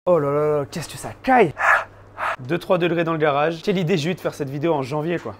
Oh là là là, qu'est-ce que ça caille! 2-3 degrés dans le garage. Quelle idée j'ai eu de faire cette vidéo en janvier quoi.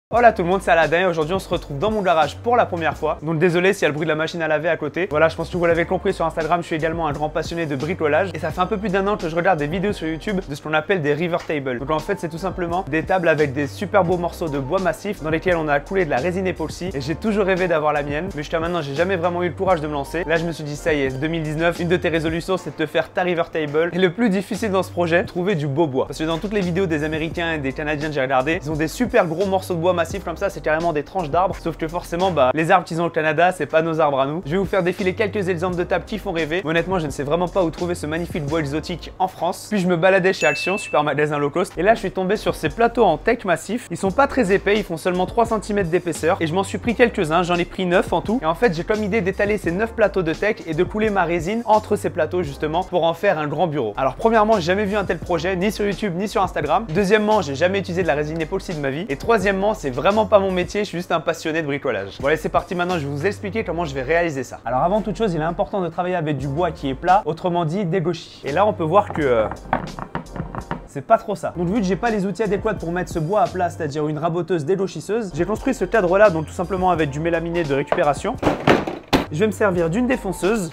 Hola tout le monde, c'est Aladin et aujourd'hui on se retrouve dans mon garage pour la première fois. Donc désolé s'il y a le bruit de la machine à laver à côté. Voilà, je pense que vous l'avez compris sur Instagram, je suis également un grand passionné de bricolage. Et ça fait un peu plus d'un an que je regarde des vidéos sur YouTube de ce qu'on appelle des river tables. Donc en fait c'est tout simplement des tables avec des super beaux morceaux de bois massif dans lesquels on a coulé de la résine époxy. Et j'ai toujours rêvé d'avoir la mienne, mais jusqu'à maintenant j'ai jamais vraiment eu le courage de me lancer. Là je me suis dit ça y est, 2019, une de tes résolutions c'est de te faire ta river table. Et le plus difficile dans ce projet, trouver du beau bois. Parce que dans toutes les vidéos des Américains et des Canadiens que j'ai regardé, ils ont des super gros morceaux de bois massif comme ça, c'est carrément des tranches d'arbres, sauf que forcément les arbres qu'ils ont au Canada c'est pas nos arbres à nous. Je vais vous faire défiler quelques exemples de tables qui font rêver. Mais honnêtement je ne sais vraiment pas où trouver ce magnifique bois exotique en France. Puis je me baladais chez Action, super magasin low cost, et là je suis tombé sur ces plateaux en teck massif. Ils sont pas très épais, ils font seulement 3 cm d'épaisseur et je m'en suis pris quelques-uns, j'en ai pris 9 en tout. Et en fait j'ai comme idée d'étaler ces 9 plateaux de teck et de couler ma résine entre ces plateaux justement pour en faire un grand bureau. Alors premièrement j'ai jamais vu un tel projet, ni sur YouTube ni sur Instagram. Deuxièmement j'ai jamais utilisé de la résine époxy de ma vie. Et troisièmement c'est vraiment pas mon métier, je suis juste un passionné de bricolage. Bon allez c'est parti, maintenant je vais vous expliquer comment je vais réaliser ça. Alors avant toute chose il est important de travailler avec du bois qui est plat, autrement dit dégauchi. Et là on peut voir que c'est pas trop ça. Donc vu que j'ai pas les outils adéquats pour mettre ce bois à plat, c'est-à-dire une raboteuse dégauchisseuse, j'ai construit ce cadre là donc tout simplement avec du mélaminé de récupération. Je vais me servir d'une défonceuse.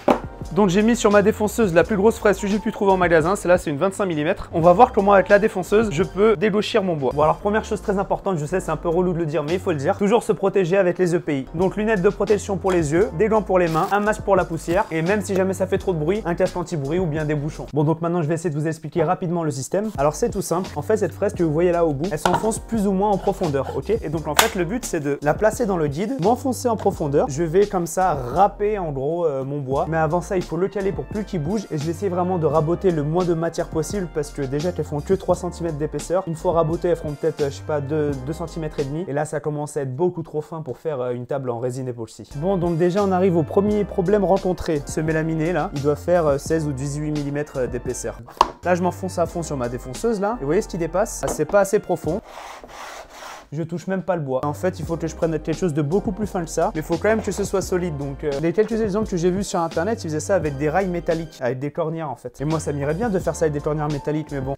Donc j'ai mis sur ma défonceuse la plus grosse fraise que j'ai pu trouver en magasin, celle-là c'est une 25 mm. On va voir comment avec la défonceuse je peux dégauchir mon bois. Bon alors première chose très importante, je sais c'est un peu relou de le dire mais il faut le dire, toujours se protéger avec les EPI. Donc lunettes de protection pour les yeux, des gants pour les mains, un masque pour la poussière et même si jamais ça fait trop de bruit, un casque anti-bruit ou bien des bouchons. Bon donc maintenant je vais essayer de vous expliquer rapidement le système. Alors c'est tout simple, en fait cette fraise que vous voyez là au bout, elle s'enfonce plus ou moins en profondeur, ok? Et donc en fait le but c'est de la placer dans le guide, m'enfoncer en profondeur, je vais comme ça râper en gros mon bois. Mais avant ça il faut le caler pour plus qu'il bouge et je vais essayer vraiment de raboter le moins de matière possible parce que déjà qu'elles font que 3 cm d'épaisseur. Une fois rabotées elles feront peut-être je sais pas 2 cm et demi et là ça commence à être beaucoup trop fin pour faire une table en résine époxy. Bon donc déjà on arrive au premier problème rencontré. Ce mélaminé là il doit faire 16 ou 18 mm d'épaisseur. Là je m'enfonce à fond sur ma défonceuse là et vous voyez ce qui dépasse, c'est pas assez profond. Je touche même pas le bois. En fait, il faut que je prenne quelque chose de beaucoup plus fin que ça, mais il faut quand même que ce soit solide. Donc, les quelques exemples que j'ai vus sur internet, ils faisaient ça avec des rails métalliques, avec des cornières en fait. Et moi, ça m'irait bien de faire ça avec des cornières métalliques, mais bon.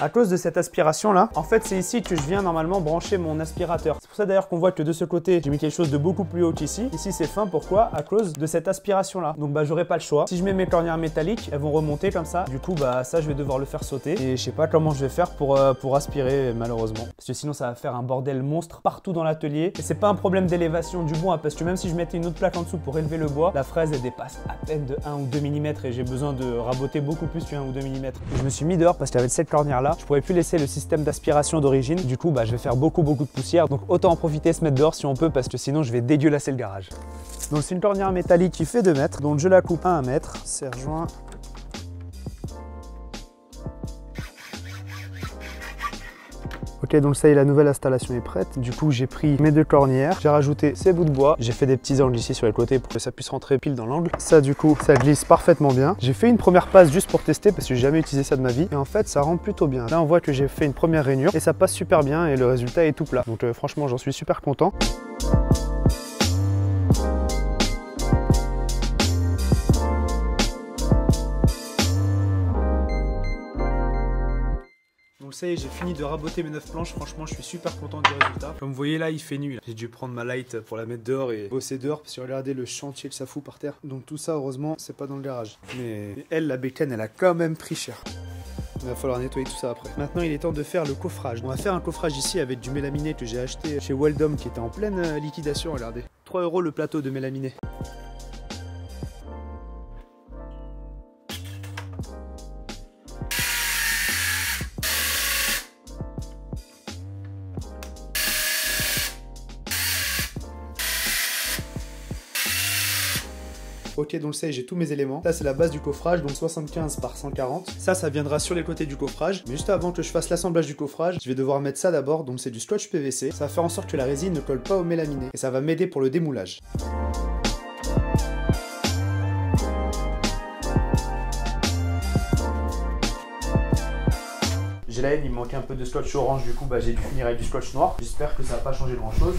À cause de cette aspiration là, en fait c'est ici que je viens normalement brancher mon aspirateur. C'est pour ça d'ailleurs qu'on voit que de ce côté j'ai mis quelque chose de beaucoup plus haut qu'ici. Ici c'est fin, pourquoi? À cause de cette aspiration là. Donc j'aurai pas le choix. Si je mets mes cornières métalliques, elles vont remonter comme ça. Du coup ça je vais devoir le faire sauter. Et je sais pas comment je vais faire pour aspirer malheureusement. Parce que sinon ça va faire un bordel monstre partout dans l'atelier. Et c'est pas un problème d'élévation du bois parce que même si je mettais une autre plaque en dessous pour élever le bois, la fraise elle dépasse à peine de 1 ou 2 mm et j'ai besoin de raboter beaucoup plus que 1 ou 2 mm. Je me suis mis dehors parce qu'avec cette cornière là, je pourrais plus laisser le système d'aspiration d'origine. Du coup, je vais faire beaucoup de poussière. Donc autant en profiter, se mettre dehors si on peut parce que sinon je vais dégueulasser le garage. Donc c'est une cornière métallique qui fait 2 mètres. Donc je la coupe à 1 mètre. C'est rejoint. Ok, donc ça y est, la nouvelle installation est prête. Du coup, j'ai pris mes 2 cornières, j'ai rajouté ces bouts de bois. J'ai fait des petits angles ici sur les côtés pour que ça puisse rentrer pile dans l'angle. Ça, du coup, ça glisse parfaitement bien. J'ai fait une première passe juste pour tester parce que j'ai jamais utilisé ça de ma vie. Et en fait, ça rentre plutôt bien. Là, on voit que j'ai fait une première rainure et ça passe super bien et le résultat est tout plat. Donc franchement, j'en suis super content. Donc ça y est, j'ai fini de raboter mes 9 planches, franchement je suis super content du résultat. Comme vous voyez là, il fait nuit. J'ai dû prendre ma light pour la mettre dehors et bosser dehors parce que regardez le chantier que ça fout par terre. Donc tout ça heureusement c'est pas dans le garage. Mais elle, la bécane, elle a quand même pris cher. Il va falloir nettoyer tout ça après. Maintenant il est temps de faire le coffrage. On va faire un coffrage ici avec du mélaminé que j'ai acheté chez Weldom qui était en pleine liquidation, regardez. 3 € le plateau de mélaminé. Ok, donc ça y est, j'ai tous mes éléments. Ça c'est la base du coffrage, donc 75 par 140. Ça viendra sur les côtés du coffrage. Mais juste avant que je fasse l'assemblage du coffrage, je vais devoir mettre ça d'abord. Donc c'est du scotch PVC. Ça va faire en sorte que la résine ne colle pas au mélaminé. Et ça va m'aider pour le démoulage. j'ai la haine, il me manquait un peu de scotch orange, du coup bah, j'ai dû finir avec du scotch noir. J'espère que ça va pas changer grand chose.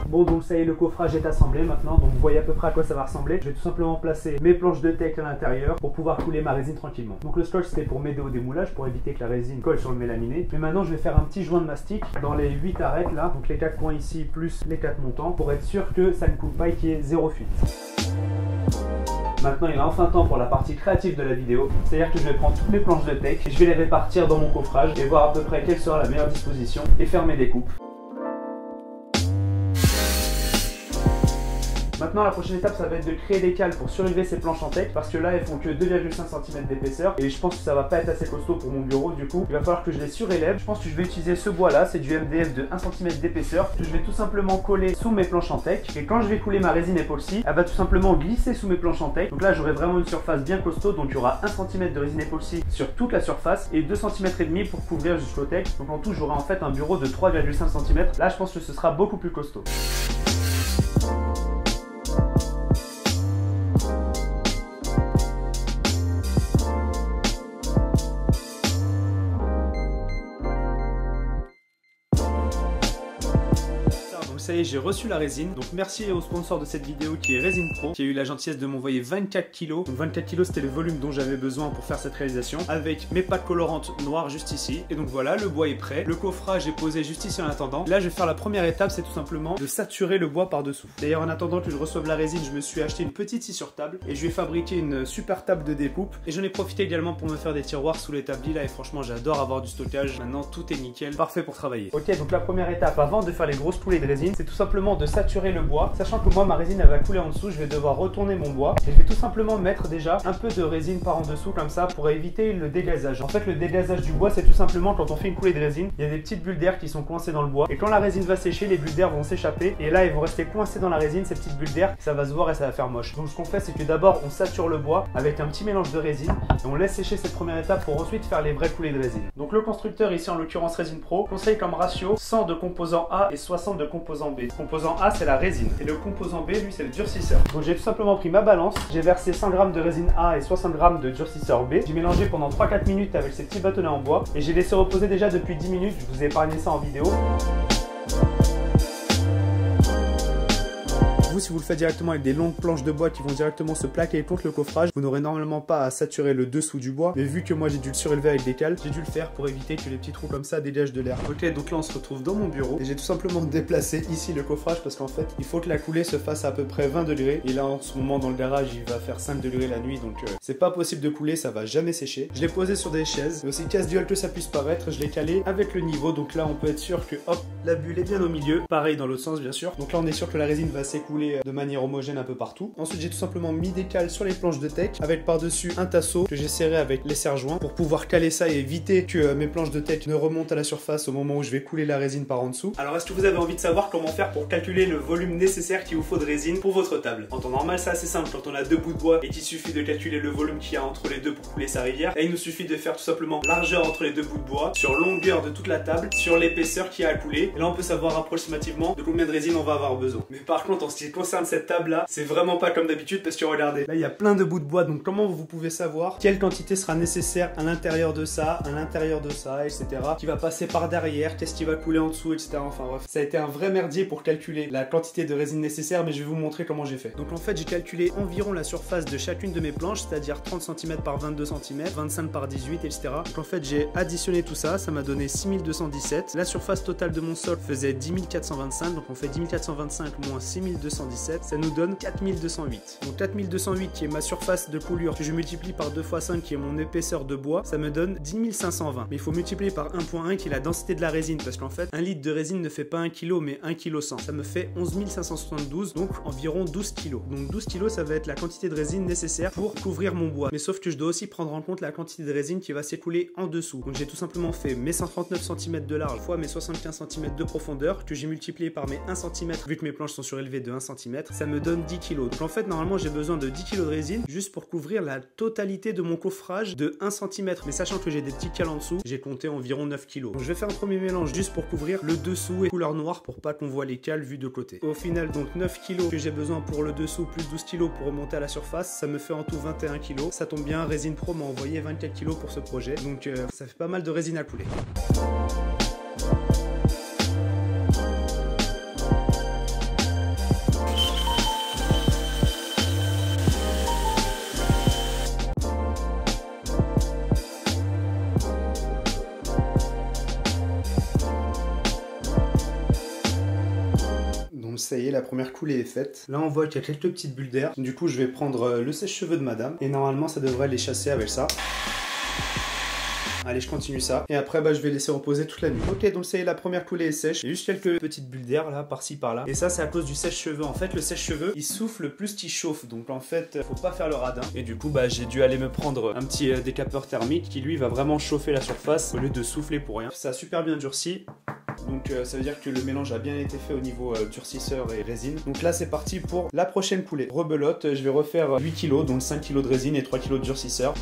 Bon, donc ça y est, le coffrage est assemblé maintenant, donc vous voyez à peu près à quoi ça va ressembler. Je vais tout simplement placer mes planches de teck à l'intérieur pour pouvoir couler ma résine tranquillement. Donc le scotch c'était pour m'aider au démoulage, pour éviter que la résine colle sur le mélaminé. Mais maintenant je vais faire un petit joint de mastic dans les 8 arêtes là, donc les 4 coins ici plus les 4 montants, pour être sûr que ça ne coule pas et qu'il y ait zéro fuite. Maintenant il est enfin temps pour la partie créative de la vidéo, c'est-à-dire que je vais prendre toutes mes planches de teck et je vais les répartir dans mon coffrage et voir à peu près quelle sera la meilleure disposition et faire mes découpes. Maintenant la prochaine étape ça va être de créer des cales pour surélever ces planches en teck parce que là elles font que 2,5 cm d'épaisseur et je pense que ça va pas être assez costaud pour mon bureau, du coup il va falloir que je les surélève. Je pense que je vais utiliser ce bois là, c'est du MDF de 1 cm d'épaisseur que je vais tout simplement coller sous mes planches en teck et quand je vais couler ma résine époxy, elle va tout simplement glisser sous mes planches en teck. Donc là j'aurai vraiment une surface bien costaud, donc il y aura 1 cm de résine époxy sur toute la surface et 2 cm et demi pour couvrir jusqu'au teck. Donc en tout j'aurai en fait un bureau de 3,5 cm. Là je pense que ce sera beaucoup plus costaud. Ça y est, j'ai reçu la résine. Donc merci au sponsor de cette vidéo qui est Résine Pro, qui a eu la gentillesse de m'envoyer 24 kg. Donc 24 kg c'était le volume dont j'avais besoin pour faire cette réalisation, avec mes pâtes colorantes noires juste ici. Et donc voilà, le bois est prêt. Le coffrage est posé juste ici en attendant. Là je vais faire la première étape, c'est tout simplement de saturer le bois par dessous. D'ailleurs en attendant que je reçoive la résine, je me suis acheté une petite scie sur table et je vais fabriquer une super table de découpe. Et j'en ai profité également pour me faire des tiroirs sous l'établi là et franchement j'adore avoir du stockage. Maintenant tout est nickel, parfait pour travailler. Ok, donc la première étape avant de faire les grosses coulées de résine, c'est tout simplement de saturer le bois, sachant que moi ma résine elle va couler en dessous, je vais devoir retourner mon bois et je vais tout simplement mettre déjà un peu de résine par en dessous comme ça pour éviter le dégazage. En fait le dégazage du bois c'est tout simplement quand on fait une coulée de résine, il y a des petites bulles d'air qui sont coincées dans le bois et quand la résine va sécher, les bulles d'air vont s'échapper et là elles vont rester coincées dans la résine, ces petites bulles d'air, ça va se voir et ça va faire moche. Donc ce qu'on fait c'est que d'abord on sature le bois avec un petit mélange de résine et on laisse sécher cette première étape pour ensuite faire les vraies coulées de résine. Donc le constructeur ici en l'occurrence Résine Pro conseille comme ratio 100 de composant A et 60 de composant B. Composant A c'est la résine et le composant B lui c'est le durcisseur. Donc j'ai tout simplement pris ma balance, j'ai versé 100 g de résine A et 60 g de durcisseur B, j'ai mélangé pendant 3-4 minutes avec ces petits bâtonnets en bois et j'ai laissé reposer déjà depuis 10 minutes, je vous ai épargné ça en vidéo. Vous, si vous le faites directement avec des longues planches de bois qui vont directement se plaquer contre le coffrage, vous n'aurez normalement pas à saturer le dessous du bois. Mais vu que moi j'ai dû le surélever avec des cales, j'ai dû le faire pour éviter que les petits trous comme ça dégagent de l'air. Ok, donc là on se retrouve dans mon bureau et j'ai tout simplement déplacé ici le coffrage parce qu'en fait il faut que la coulée se fasse à peu près 20 degrés. Et là en ce moment dans le garage il va faire 5 degrés la nuit, donc c'est pas possible de couler, ça va jamais sécher. Je l'ai posé sur des chaises, mais aussi casse duel que ça puisse paraître, je l'ai calé avec le niveau, donc là on peut être sûr que hop, la bulle est bien au milieu. Pareil dans l'autre sens bien sûr. Donc là on est sûr que la résine va s'écouler de manière homogène un peu partout. Ensuite j'ai tout simplement mis des cales sur les planches de teck avec par-dessus un tasseau que j'ai serré avec les serre-joints pour pouvoir caler ça et éviter que mes planches de teck ne remontent à la surface au moment où je vais couler la résine par en dessous. Alors est-ce que vous avez envie de savoir comment faire pour calculer le volume nécessaire qu'il vous faut de résine pour votre table? En temps normal c'est assez simple, quand on a deux bouts de bois et qu'il suffit de calculer le volume qu'il y a entre les deux pour couler sa rivière, et il nous suffit de faire tout simplement largeur entre les deux bouts de bois sur longueur de toute la table sur l'épaisseur qu'il y a à couler, et là on peut savoir approximativement de combien de résine on va avoir besoin. Mais par contre en ce qui concerne cette table là, c'est vraiment pas comme d'habitude parce que regardez, là il y a plein de bouts de bois, donc comment vous pouvez savoir quelle quantité sera nécessaire à l'intérieur de ça, etc. qui va passer par derrière, qu'est-ce qui va couler en dessous, etc. Enfin bref, ça a été un vrai merdier pour calculer la quantité de résine nécessaire, mais je vais vous montrer comment j'ai fait. Donc en fait j'ai calculé environ la surface de chacune de mes planches, c'est-à-dire 30 cm par 22 cm, 25 par 18, etc. Donc en fait j'ai additionné tout ça, ça m'a donné 6217. La surface totale de mon sol faisait 10 425, donc on fait 10 425 moins 6217, ça nous donne 4208. Donc 4208 qui est ma surface de coulure que je multiplie par 2 x 5 qui est mon épaisseur de bois, ça me donne 10 520. Mais il faut multiplier par 1.1 qui est la densité de la résine, parce qu'en fait 1 litre de résine ne fait pas 1 kg mais 1 kg 100. Ça me fait 11 572, donc environ 12 kg. Donc 12 kg ça va être la quantité de résine nécessaire pour couvrir mon bois. Mais sauf que je dois aussi prendre en compte la quantité de résine qui va s'écouler en dessous. Donc j'ai tout simplement fait mes 139 cm de large fois mes 75 cm de profondeur que j'ai multiplié par mes 1 cm vu que mes planches sont surélevées de 1 cm, ça me donne 10 kg. Donc en fait normalement j'ai besoin de 10 kg de résine juste pour couvrir la totalité de mon coffrage de 1 cm. Mais sachant que j'ai des petits cales en dessous, j'ai compté environ 9 kg. Donc je vais faire un premier mélange juste pour couvrir le dessous et couleur noire pour pas qu'on voit les cales vues de côté. Au final donc 9 kg que j'ai besoin pour le dessous plus 12 kg pour remonter à la surface, ça me fait en tout 21 kg. Ça tombe bien, Résine Pro m'a envoyé 24 kg pour ce projet. Donc ça fait pas mal de résine à couler. Donc ça y est, la première coulée est faite. Là on voit qu'il y a quelques petites bulles d'air. Du coup je vais prendre le sèche-cheveux de madame et normalement ça devrait les chasser avec ça. Allez, je continue ça. Et après, je vais laisser reposer toute la nuit. Ok, donc ça y est, la première coulée est sèche. Il y a juste quelques petites bulles d'air là, par-ci, par-là. Et ça, c'est à cause du sèche-cheveux. En fait, le sèche-cheveux, il souffle plus qu'il chauffe. Donc en fait, faut pas faire le radin. Et du coup, j'ai dû aller me prendre un petit décapeur thermique qui lui va vraiment chauffer la surface au lieu de souffler pour rien. Ça a super bien durci. Donc ça veut dire que le mélange a bien été fait au niveau durcisseur et résine. Donc là c'est parti pour la prochaine coulée. Rebelote, je vais refaire 8 kg, donc 5 kg de résine et 3 kg de durcisseur.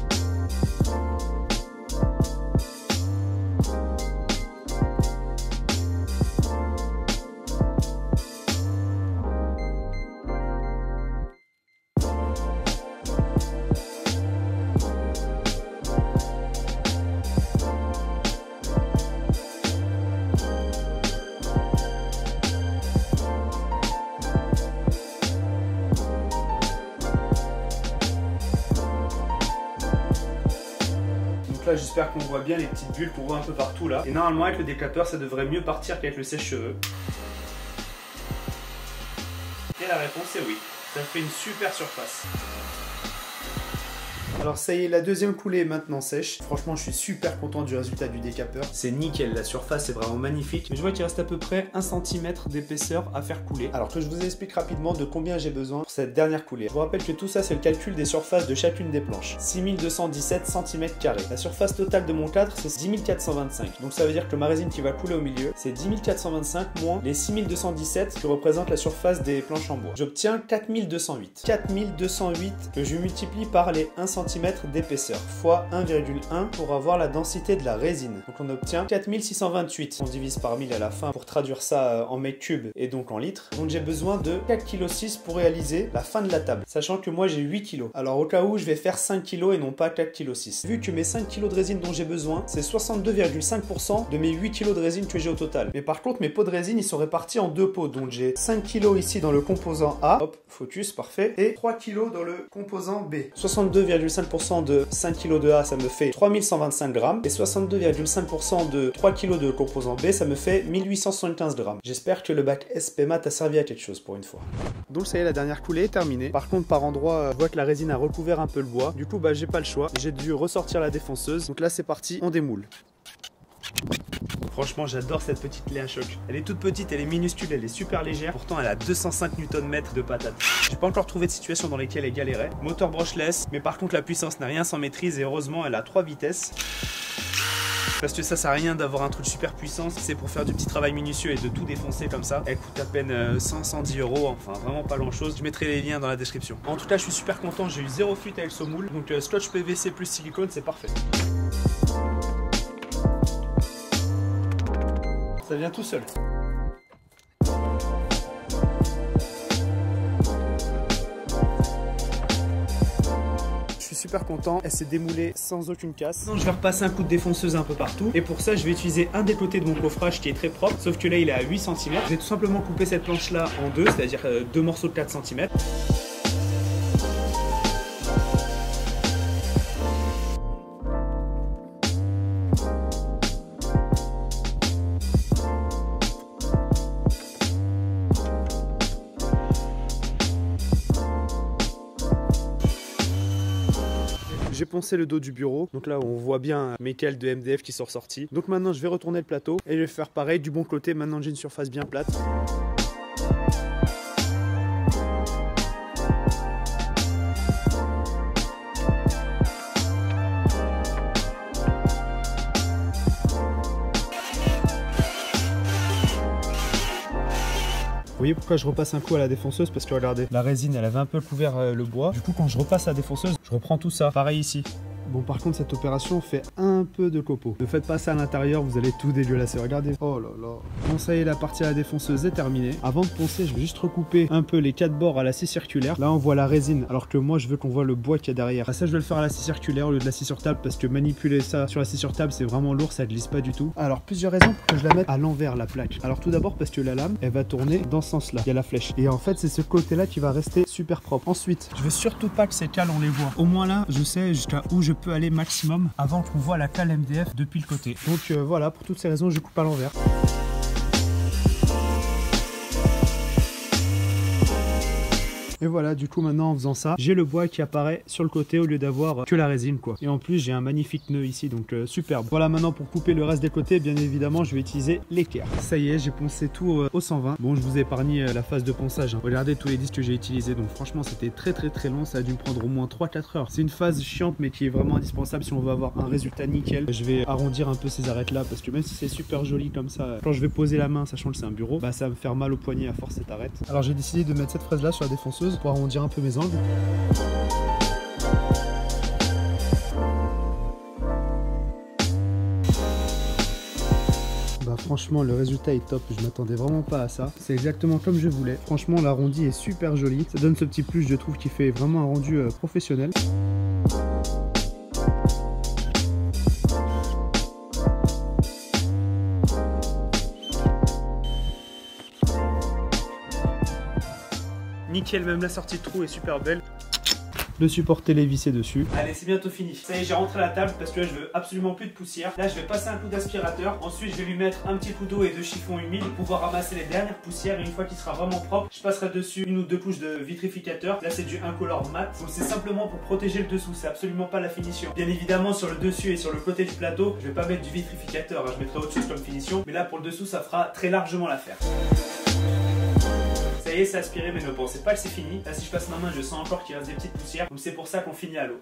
Là j'espère qu'on voit bien les petites bulles qu'on voit un peu partout là. Et normalement avec le décapeur ça devrait mieux partir qu'avec le sèche-cheveux. Et la réponse est oui. Ça fait une super surface. Alors ça y est, la deuxième coulée est maintenant sèche. Franchement, je suis super content du résultat du décapeur. C'est nickel, la surface est vraiment magnifique. Mais je vois qu'il reste à peu près 1 cm d'épaisseur à faire couler. Alors que je vous explique rapidement de combien j'ai besoin pour cette dernière coulée. Je vous rappelle que tout ça, c'est le calcul des surfaces de chacune des planches. 6217 cm². La surface totale de mon cadre, c'est 10 425. Donc ça veut dire que ma résine qui va couler au milieu, c'est 10 425 moins les 6217 qui représentent la surface des planches en bois. J'obtiens 4208. 4208 que je multiplie par les 1 cm d'épaisseur fois 1,1 pour avoir la densité de la résine. Donc on obtient 4628. On divise par 1000 à la fin pour traduire ça en mètres cubes et donc en litres. Donc j'ai besoin de 4,6 kg pour réaliser la fin de la table. Sachant que moi j'ai 8 kg. Alors au cas où je vais faire 5 kg et non pas 4,6 kg. Vu que mes 5 kg de résine dont j'ai besoin, c'est 62,5% de mes 8 kg de résine que j'ai au total. Mais par contre mes pots de résine ils sont répartis en deux pots. Donc j'ai 5 kg ici dans le composant A. Hop, focus, parfait. Et 3 kg dans le composant B. 62,5% de 5 kg de A, ça me fait 3125 grammes. Et 62,5% de 3 kg de composant B, ça me fait 1875 grammes. J'espère que le bac SP Mat a servi à quelque chose pour une fois. Donc ça y est, la dernière coulée est terminée. Par contre, par endroit, je vois que la résine a recouvert un peu le bois. Du coup, j'ai pas le choix. J'ai dû ressortir la défonceuse. Donc là, c'est parti, on démoule. Franchement, j'adore cette petite clé à choc. Elle est toute petite, elle est minuscule, elle est super légère. Pourtant, elle a 205 Nm de patate. J'ai pas encore trouvé de situation dans lesquelles elle galérait. Moteur brushless, mais par contre, la puissance n'a rien sans maîtrise et heureusement, elle a 3 vitesses. Parce que ça sert à rien d'avoir un truc super puissant, c'est pour faire du petit travail minutieux et de tout défoncer comme ça. Elle coûte à peine 100-110 €, enfin vraiment pas grand chose. Je mettrai les liens dans la description. En tout cas, je suis super content, j'ai eu 0 fuite avec ce moule. Donc scotch PVC plus silicone, c'est parfait. Ça vient tout seul. Je suis super content, elle s'est démoulée sans aucune casse. Donc je vais repasser un coup de défonceuse un peu partout. Et pour ça, je vais utiliser un des côtés de mon coffrage qui est très propre. Sauf que là, il est à 8 cm. Je vais tout simplement couper cette planche-là en deux, c'est-à-dire deux morceaux de 4 cm. J'ai poncé le dos du bureau, donc là on voit bien mes cales de MDF qui sont ressorties. Donc maintenant je vais retourner le plateau et je vais faire pareil du bon côté, maintenant que j'ai une surface bien plate. voyez pourquoi je repasse un coup à la défonceuse? Parce que regardez, la résine elle avait un peu couvert le bois. Du coup quand je repasse à la défonceuse, je reprends tout ça. Pareil ici. Bon, par contre, cette opération fait un peu de copeaux. Ne faites pas ça à l'intérieur, vous allez tout dégueulasser. Regardez. Oh là là. Bon, ça y est, la partie à la défonceuse est terminée. Avant de poncer, je vais juste recouper un peu les 4 bords à la scie circulaire. Là, on voit la résine, alors que moi, je veux qu'on voit le bois qu'il y a derrière. Ah, ça, je vais le faire à la scie circulaire au lieu de la scie sur table, parce que manipuler ça sur la scie sur table, c'est vraiment lourd, ça glisse pas du tout. Alors, plusieurs raisons pour que je la mette à l'envers, la plaque. Alors, tout d'abord, parce que la lame, elle va tourner dans ce sens-là. Il y a la flèche. Et en fait, c'est ce côté-là qui va rester super propre. Ensuite, je veux surtout pas que ces cales, on les voit. Au moins là, je sais jusqu'à où je peux aller maximum avant qu'on voit la cale MDF depuis le côté. Donc voilà, pour toutes ces raisons, je coupe à l'envers. Et voilà, du coup maintenant en faisant ça, j'ai le bois qui apparaît sur le côté au lieu d'avoir que la résine quoi. Et en plus j'ai un magnifique nœud ici, donc superbe. Voilà, maintenant pour couper le reste des côtés, bien évidemment je vais utiliser l'équerre. Ça y est, j'ai poncé tout au 120. Bon, je vous ai épargné la phase de ponçage, hein. Regardez tous les disques que j'ai utilisés, donc franchement c'était très long, ça a dû me prendre au moins 3-4 heures. C'est une phase chiante mais qui est vraiment indispensable si on veut avoir un résultat nickel. Je vais arrondir un peu ces arêtes là parce que même si c'est super joli comme ça, quand je vais poser la main, sachant que c'est un bureau, bah ça va me faire mal au poignet à force cette arête. Alors j'ai décidé de mettre cette fraise là sur la défonceuse pour arrondir un peu mes angles. Bah franchement le résultat est top, je m'attendais vraiment pas à ça. C'est exactement comme je voulais. Franchement l'arrondi est super joli. Ça donne ce petit plus je trouve qui fait vraiment un rendu professionnel. Nickel, même la sortie de trou est super belle. Le support télé vissé dessus. Allez, c'est bientôt fini. Ça y est, j'ai rentré la table parce que là, je veux absolument plus de poussière. Là, je vais passer un coup d'aspirateur. Ensuite, je vais lui mettre un petit coup d'eau et de chiffon humide pour pouvoir ramasser les dernières poussières. Et une fois qu'il sera vraiment propre, je passerai dessus 1 ou 2 couches de vitrificateur. Là, c'est du incolore mat. Donc, c'est simplement pour protéger le dessous. C'est absolument pas la finition. Bien évidemment, sur le dessus et sur le côté du plateau, je vais pas mettre du vitrificateur, hein. Je mettrai autre chose comme finition. Mais là, pour le dessous, ça fera très largement l'affaire. Ça y est, c'est aspiré, mais ne pensez pas que c'est fini. Là, si je passe ma main, je sens encore qu'il reste des petites poussières. Donc c'est pour ça qu'on finit à l'eau.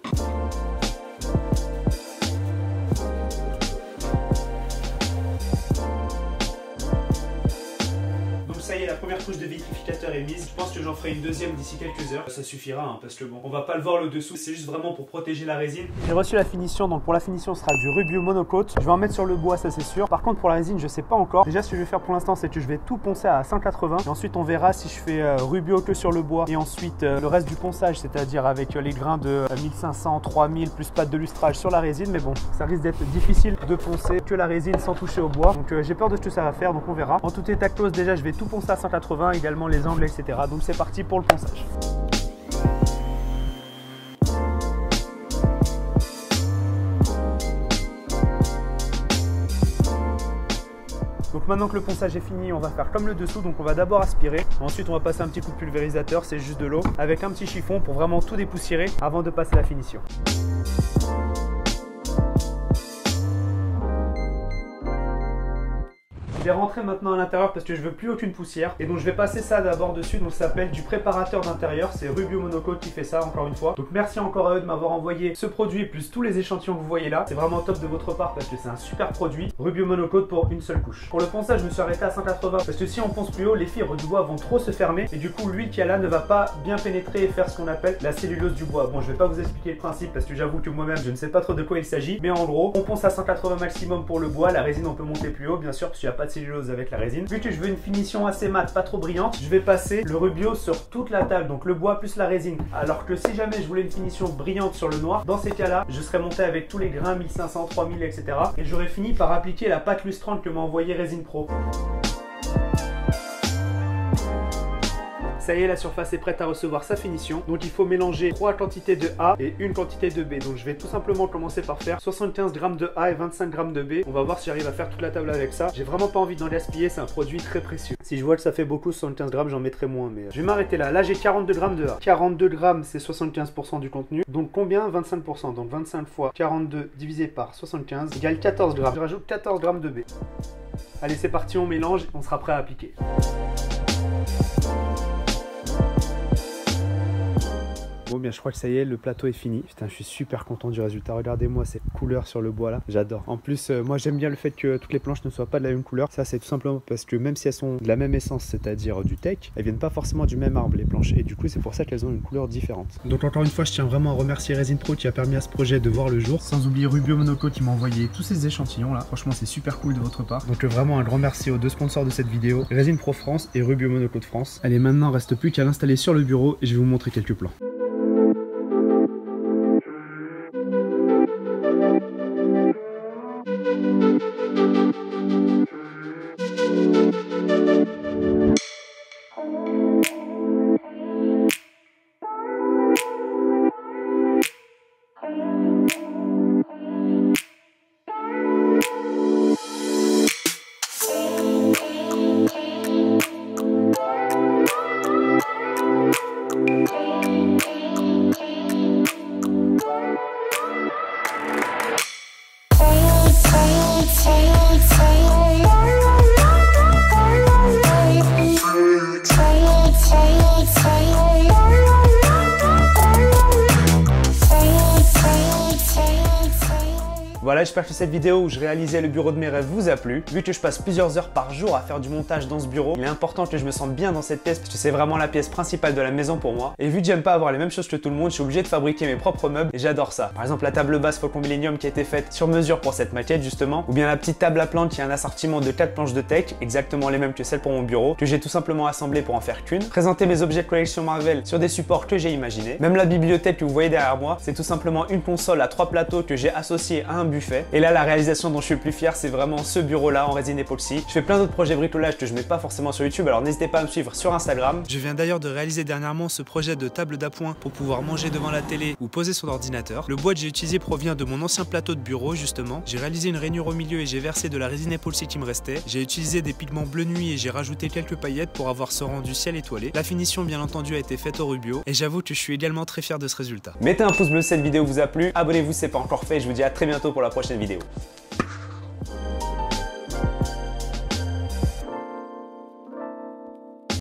Ça y est, la première couche de vitrificateur est mise. Je pense que j'en ferai une deuxième d'ici quelques heures. Ça suffira, hein, parce que bon, on va pas le voir le dessous. C'est juste vraiment pour protéger la résine. J'ai reçu la finition, donc pour la finition, ce sera du Rubio Monocoat. Je vais en mettre sur le bois, ça c'est sûr. Par contre, pour la résine, je sais pas encore. Déjà, ce que je vais faire pour l'instant, c'est que je vais tout poncer à 180. Et ensuite, on verra si je fais Rubio que sur le bois. Et ensuite, le reste du ponçage, c'est-à-dire avec les grains de 1500, 3000, plus pâte de lustrage sur la résine. Mais bon, ça risque d'être difficile de poncer que la résine sans toucher au bois. Donc j'ai peur de ce que ça va faire, donc on verra. En tout état de cause, déjà, je vais tout poncer à 180, également les angles, etc. Donc c'est parti pour le ponçage. Donc maintenant que le ponçage est fini, on va faire comme le dessous, donc on va d'abord aspirer, ensuite on va passer un petit coup de pulvérisateur, c'est juste de l'eau, avec un petit chiffon pour vraiment tout dépoussiérer avant de passer la finition. Je vais rentrer maintenant à l'intérieur parce que je veux plus aucune poussière et donc je vais passer ça d'abord dessus. Donc ça s'appelle du préparateur d'intérieur, c'est Rubio Monocoat qui fait ça encore une fois. Donc merci encore à eux de m'avoir envoyé ce produit plus tous les échantillons que vous voyez là. C'est vraiment top de votre part parce que c'est un super produit. Rubio Monocoat pour une seule couche. Pour le ponçage, je me suis arrêté à 180 parce que si on ponce plus haut, les fibres du bois vont trop se fermer et du coup l'huile qu'il y a là ne va pas bien pénétrer et faire ce qu'on appelle la cellulose du bois. Bon, je vais pas vous expliquer le principe parce que j'avoue que moi-même je ne sais pas trop de quoi il s'agit, mais en gros on ponce à 180 maximum pour le bois. La résine on peut monter plus haut bien sûr parce qu'il n'y a pas de cellulose avec la résine. Vu que je veux une finition assez mate, pas trop brillante, je vais passer le Rubio sur toute la table, donc le bois plus la résine. Alors que si jamais je voulais une finition brillante sur le noir, dans ces cas-là, je serais monté avec tous les grains 1500, 3000, etc. Et j'aurais fini par appliquer la pâte lustrante que m'a envoyé Résine Pro. Ça y est, la surface est prête à recevoir sa finition. Donc il faut mélanger 3 quantités de A et 1 quantité de B. Donc je vais tout simplement commencer par faire 75 g de A et 25 g de B. On va voir si j'arrive à faire toute la table avec ça. J'ai vraiment pas envie d'en gaspiller, c'est un produit très précieux. Si je vois que ça fait beaucoup, 75 g, j'en mettrai moins. Mais je vais m'arrêter là. Là j'ai 42 g de A. 42 g c'est 75% du contenu. Donc combien? 25%. Donc 25 fois 42 divisé par 75 égale 14 g. Je rajoute 14 g de B. Allez, c'est parti, on mélange, on sera prêt à appliquer. Bon bien je crois que ça y est, le plateau est fini. Putain je suis super content du résultat. Regardez-moi cette couleur sur le bois là, j'adore. En plus moi j'aime bien le fait que toutes les planches ne soient pas de la même couleur. Ça c'est tout simplement parce que même si elles sont de la même essence, c'est-à-dire du teak, elles viennent pas forcément du même arbre les planches. Et du coup c'est pour ça qu'elles ont une couleur différente. Donc encore une fois je tiens vraiment à remercier Resin Pro qui a permis à ce projet de voir le jour. Sans oublier Rubio Monoco qui m'a envoyé tous ces échantillons là. Franchement c'est super cool de votre part. Donc vraiment un grand merci aux deux sponsors de cette vidéo, Resin Pro France et Rubio Monoco de France. Allez maintenant reste plus qu'à l'installer sur le bureau et je vais vous montrer quelques plans. Voilà, j'espère que cette vidéo où je réalisais le bureau de mes rêves vous a plu. Vu que je passe plusieurs heures par jour à faire du montage dans ce bureau, il est important que je me sente bien dans cette pièce parce que c'est vraiment la pièce principale de la maison pour moi. Et vu que j'aime pas avoir les mêmes choses que tout le monde, je suis obligé de fabriquer mes propres meubles et j'adore ça. Par exemple la table basse Faucon Millenium qui a été faite sur mesure pour cette maquette justement, ou bien la petite table à plantes qui a un assortiment de 4 planches de teak, exactement les mêmes que celles pour mon bureau, que j'ai tout simplement assemblées pour en faire qu'une. Présenter mes objets de collection Marvel sur des supports que j'ai imaginés. Même la bibliothèque que vous voyez derrière moi, c'est tout simplement une console à 3 plateaux que j'ai associée à un buffet. Et là la réalisation dont je suis le plus fier, c'est vraiment ce bureau là en résine époxy. Je fais plein d'autres projets bricolage que je mets pas forcément sur YouTube, alors n'hésitez pas à me suivre sur Instagram. Je viens d'ailleurs de réaliser dernièrement ce projet de table d'appoint pour pouvoir manger devant la télé ou poser son ordinateur. Le bois que j'ai utilisé provient de mon ancien plateau de bureau justement. J'ai réalisé une rainure au milieu et j'ai versé de la résine époxy qui me restait. J'ai utilisé des pigments bleu nuit et j'ai rajouté quelques paillettes pour avoir ce rendu ciel étoilé. La finition bien entendu a été faite au Rubio et j'avoue que je suis également très fier de ce résultat. Mettez un pouce bleu si cette vidéo vous a plu, abonnez-vous si c'est pas encore fait et je vous dis à très bientôt pour la prochaine vidéo.